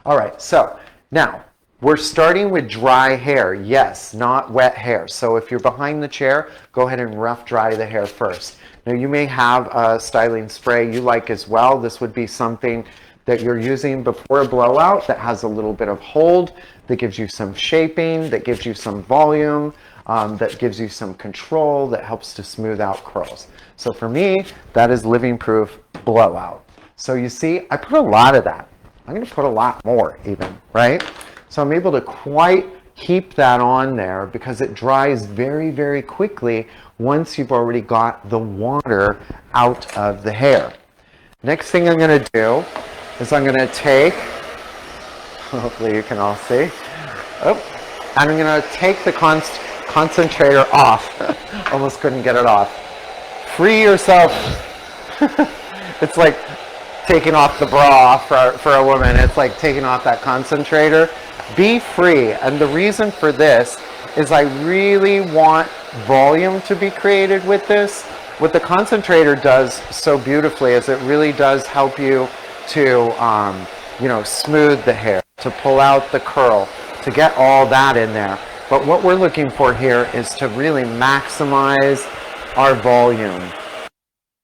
All right, so now we're starting with dry hair. Yes, not wet hair. So if you're behind the chair, go ahead and rough dry the hair first. Now you may have a styling spray you like as well. This would be something that you're using before a blowout that has a little bit of hold, that gives you some shaping, that gives you some volume, that gives you some control, that helps to smooth out curls. So for me, that is Living Proof Blowout. So you see, I put a lot of that. I'm going to put a lot more even, right? So I'm able to quite keep that on there because it dries very, very quickly once you've already got the water out of the hair. Next thing I'm going to do is I'm going to take, hopefully you can all see, and I'm going to take the concentrator off. Almost couldn't get it off. Free yourself. It's like taking off the bra for a woman. It's like taking off that concentrator. Be free. And the reason for this is I really want volume to be created with this. What the concentrator does so beautifully is it really does help you to smooth the hair, to pull out the curl, to get all that in there. But what we're looking for here is to really maximize our volume,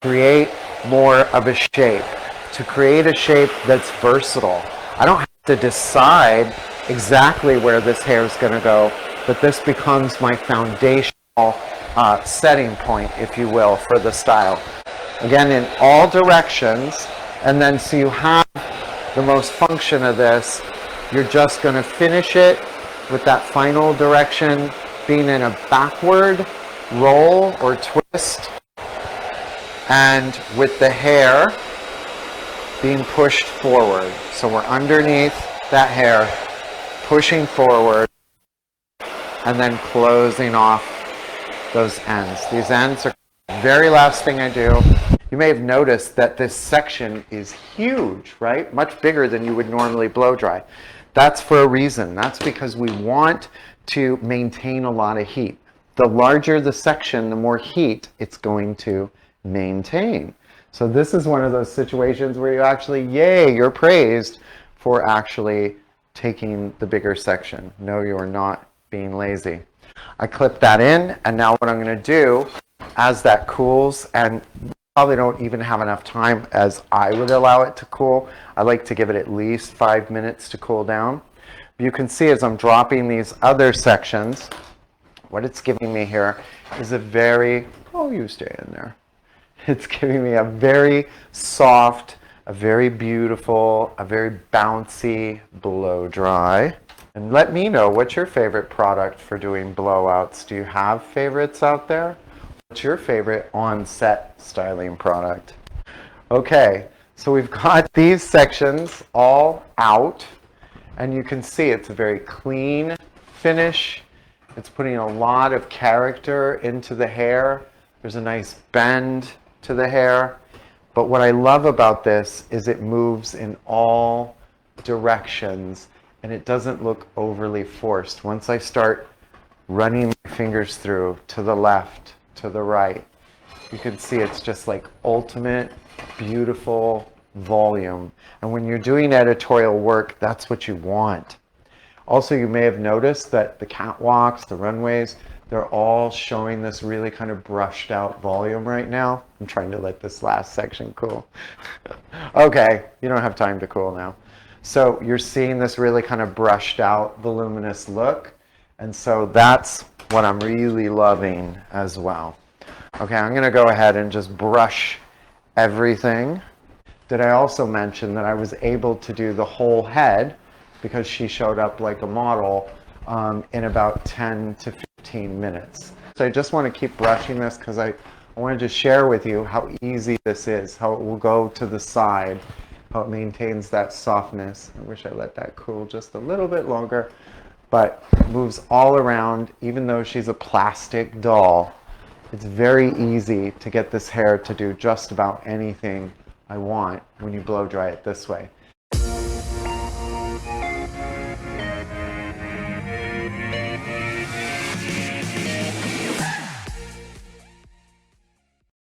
create more of a shape, to create a shape that's versatile. I don't have to decide exactly where this hair is going to go, but this becomes my foundational setting point, if you will, for the style. Again, in all directions, and then so you have the most function of this, you're just going to finish it with that final direction being in a backward roll or twist, and with the hair being pushed forward. So we're underneath that hair, pushing forward, and then closing off those ends. These ends are the very last thing I do. You may have noticed that this section is huge, right? Much bigger than you would normally blow dry. That's for a reason. That's because we want to maintain a lot of heat. The larger the section, the more heat it's going to maintain. So this is one of those situations where you actually, yay, you're praised for actually taking the bigger section. No, you're not being lazy. I clip that in, and now what I'm going to do as that cools, and probably don't even have enough time as I would allow it to cool. I like to give it at least 5 minutes to cool down. You can see as I'm dropping these other sections, what it's giving me here is a very, oh, you stay in there. It's giving me a very soft, a very beautiful, a very bouncy blow dry. And let me know, what's your favorite product for doing blowouts? Do you have favorites out there? What's your favorite on-set styling product? Okay, so we've got these sections all out, and you can see it's a very clean finish. It's putting a lot of character into the hair. There's a nice bend to the hair. But what I love about this is it moves in all directions, and it doesn't look overly forced. Once I start running my fingers through to the left, to the right, you can see it's just like ultimate, beautiful volume. And when you're doing editorial work, that's what you want. Also, you may have noticed that the catwalks, the runways, they're all showing this really kind of brushed out volume right now. I'm trying to let this last section cool. Okay, you don't have time to cool now. So you're seeing this really kind of brushed out, voluminous look. And so that's what I'm really loving as well. Okay, I'm going to go ahead and just brush everything. Did I also mention that I was able to do the whole head because she showed up like a model in about 10 to 15 minutes. So I just want to keep brushing this because I wanted to share with you how easy this is, how it will go to the side, how it maintains that softness. I wish I let that cool just a little bit longer, but moves all around. Even though she's a plastic doll, it's very easy to get this hair to do just about anything I want when you blow dry it this way.